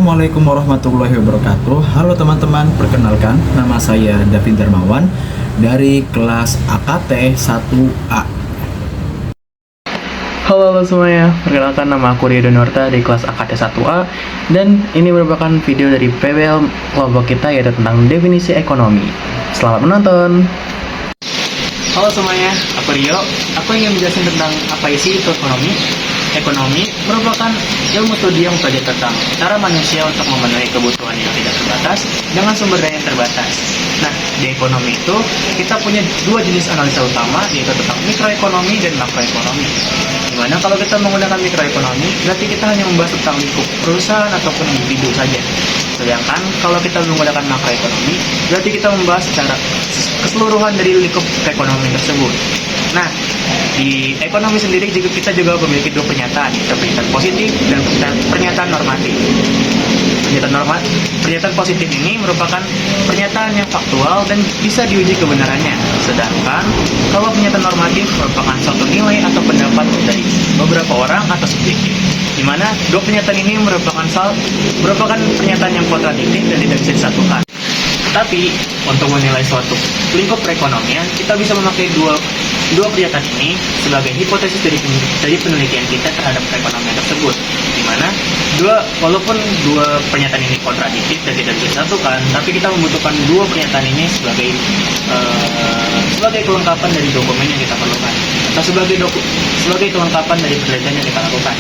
Assalamualaikum warahmatullahi wabarakatuh. Halo teman-teman, perkenalkan nama saya Davin Darmawan dari kelas AKT 1A. Halo semuanya, perkenalkan nama aku Rio Norta di kelas AKT 1A. Dan ini merupakan video dari PBL kelompok kita, yaitu tentang definisi ekonomi. Selamat menonton. Halo semuanya, aku Rio. Aku ingin menjelaskan tentang apa isi itu ekonomi. Ekonomi merupakan ilmu studi yang mempelajari tentang cara manusia untuk memenuhi kebutuhan yang tidak terbatas dengan sumber daya yang terbatas. Nah, di ekonomi itu kita punya dua jenis analisa utama, yaitu tentang mikroekonomi dan makroekonomi. Dimana kalau kita menggunakan mikroekonomi, berarti kita hanya membahas tentang lingkup perusahaan ataupun individu saja. Sedangkan kalau kita menggunakan makroekonomi, berarti kita membahas secara keseluruhan dari lingkup ekonomi tersebut. Nah, di ekonomi sendiri juga kita memiliki dua pernyataan, yaitu pernyataan positif dan pernyataan normatif. Pernyataan positif ini merupakan pernyataan yang faktual dan bisa diuji kebenarannya. Sedangkan kalau pernyataan normatif merupakan suatu nilai atau pendapat dari beberapa orang atau subjektif, di mana dua pernyataan ini merupakan pernyataan yang kontradiktif dan tidak bisa disatukan. Tapi untuk menilai suatu lingkup perekonomian, kita bisa memakai dua pernyataan ini sebagai hipotesis dari penelitian kita terhadap perekonomian tersebut, di mana walaupun dua pernyataan ini kontradiktif dan tidak bisa disatukan, tapi kita membutuhkan dua pernyataan ini sebagai kelengkapan dari dokumen yang kita perlukan, atau sebagai kelengkapan dari penelitian yang kita lakukan.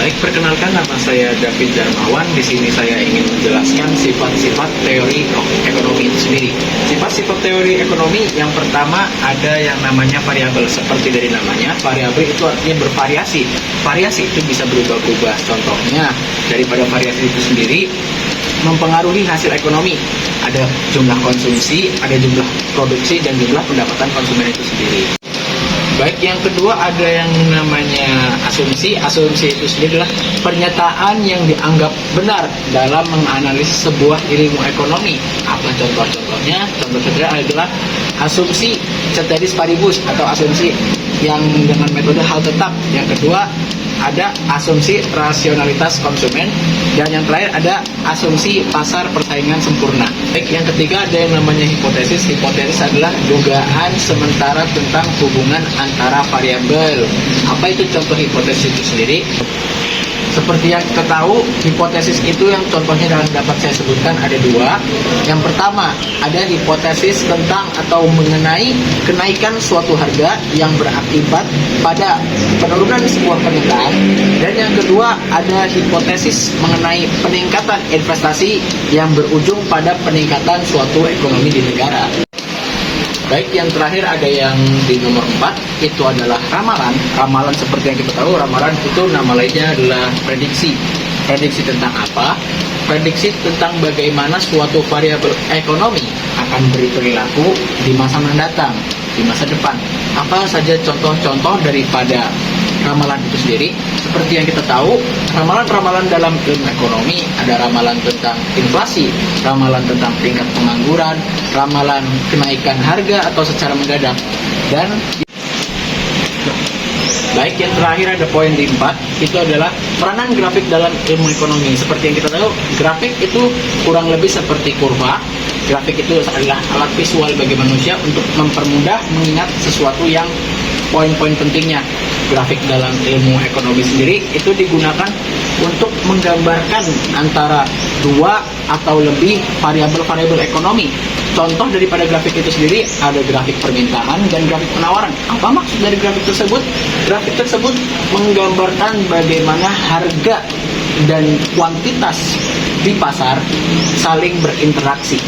Baik, perkenalkan nama saya David Darmawan. Di sini saya ingin menjelaskan sifat-sifat teori ekonomi itu sendiri. Sifat-sifat teori ekonomi yang pertama ada yang namanya variabel. Seperti dari namanya, variabel itu artinya bervariasi. Variasi itu bisa berubah-ubah. Contohnya, daripada variasi itu sendiri mempengaruhi hasil ekonomi. Ada jumlah konsumsi, ada jumlah produksi, dan jumlah pendapatan konsumen itu sendiri. Baik, yang kedua ada yang namanya asumsi. Asumsi itu sendiri adalah pernyataan yang dianggap benar dalam menganalisis sebuah ilmu ekonomi. Apa contoh-contohnya? Contoh-contohnya adalah asumsi ceteris paribus atau asumsi yang dengan metode hal tetap. Yang kedua ada asumsi rasionalitas konsumen, dan yang terakhir ada asumsi pasar persaingan sempurna. Baik, yang ketiga ada yang namanya hipotesis. Hipotesis adalah dugaan sementara tentang hubungan antara variabel. Apa itu contoh hipotesis itu sendiri? Seperti yang kita tahu, hipotesis itu yang contohnya dapat saya sebutkan ada dua. Yang pertama, ada hipotesis tentang atau mengenai kenaikan suatu harga yang berakibat pada penurunan sebuah permintaan. Dan yang kedua, ada hipotesis mengenai peningkatan investasi yang berujung pada peningkatan suatu ekonomi di negara. Baik, yang terakhir ada yang di nomor 4, itu adalah ramalan. Ramalan seperti yang kita tahu, ramalan itu nama lainnya adalah prediksi. Prediksi tentang apa? Prediksi tentang bagaimana suatu variabel ekonomi akan berperilaku di masa mendatang, di masa depan. Apa saja contoh-contoh daripada ramalan itu sendiri? Seperti yang kita tahu, ramalan-ramalan dalam ilmu ekonomi ada ramalan tentang inflasi, ramalan tentang tingkat pengangguran, ramalan kenaikan harga atau secara mendadak. Dan baik, yang terakhir ada poin di 4, itu adalah peranan grafik dalam ilmu ekonomi. Seperti yang kita tahu, grafik itu kurang lebih seperti kurva. Grafik itu adalah alat visual bagi manusia untuk mempermudah mengingat sesuatu yang poin-poin pentingnya. Grafik dalam ilmu ekonomi sendiri itu digunakan untuk menggambarkan antara dua atau lebih variabel-variabel ekonomi. Contoh daripada grafik itu sendiri ada grafik permintaan dan grafik penawaran. Apa maksud dari grafik tersebut? Grafik tersebut menggambarkan bagaimana harga dan kuantitas di pasar saling berinteraksi.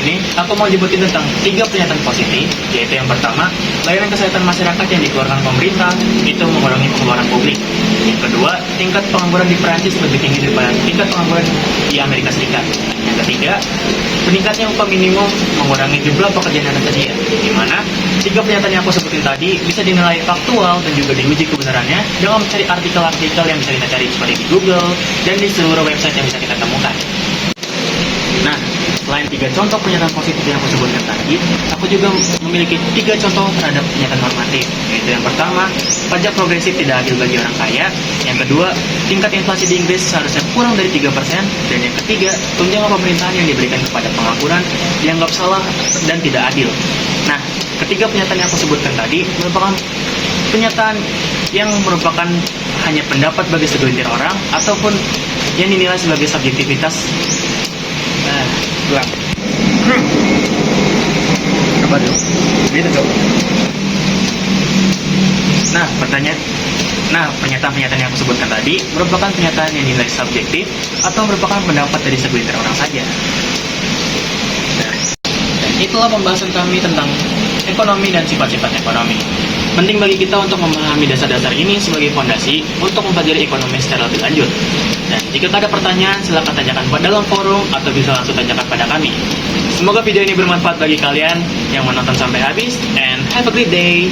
Ini aku mau nyebutin tentang 3 pernyataan positif, yaitu yang pertama, layanan kesehatan masyarakat yang dikeluarkan pemerintah itu mengurangi pengeluaran publik. Yang kedua, tingkat pengangguran di Perancis lebih tinggi daripada tingkat pengangguran di Amerika Serikat. Yang ketiga, meningkatnya upah minimum mengurangi jumlah pekerjaan yang tersedia. Di mana 3 pernyataan yang aku sebutin tadi bisa dinilai faktual dan juga diuji kebenarannya dengan mencari artikel-artikel yang bisa kita cari seperti di Google dan di seluruh website yang bisa kita temukan. Nah, Selain 3 contoh pernyataan positif yang aku sebutkan tadi, aku juga memiliki 3 contoh terhadap pernyataan normatif, yaitu yang pertama, pajak progresif tidak adil bagi orang kaya, yang kedua, tingkat inflasi di Inggris seharusnya kurang dari 3%, dan yang ketiga, tunjangan pemerintahan yang diberikan kepada pengangguran dianggap salah dan tidak adil. Nah, ketiga pernyataan yang aku sebutkan tadi merupakan pernyataan yang merupakan hanya pendapat bagi segelintir orang ataupun yang dinilai sebagai subjektivitas. Ulang. Apa tuh? Gitu dong. Pernyataan-pernyataan yang aku sebutkan tadi merupakan pernyataan yang dinilai subjektif atau merupakan pendapat dari segelintir orang saja. Dan itulah pembahasan kami tentang ekonomi dan sifat-sifat ekonomi. Penting bagi kita untuk memahami dasar-dasar ini sebagai fondasi untuk mempelajari ekonomi secara lebih lanjut. Dan jika ada pertanyaan, silakan tanyakan pada dalam forum atau bisa langsung tanyakan pada kami. Semoga video ini bermanfaat bagi kalian yang menonton sampai habis, and have a great day!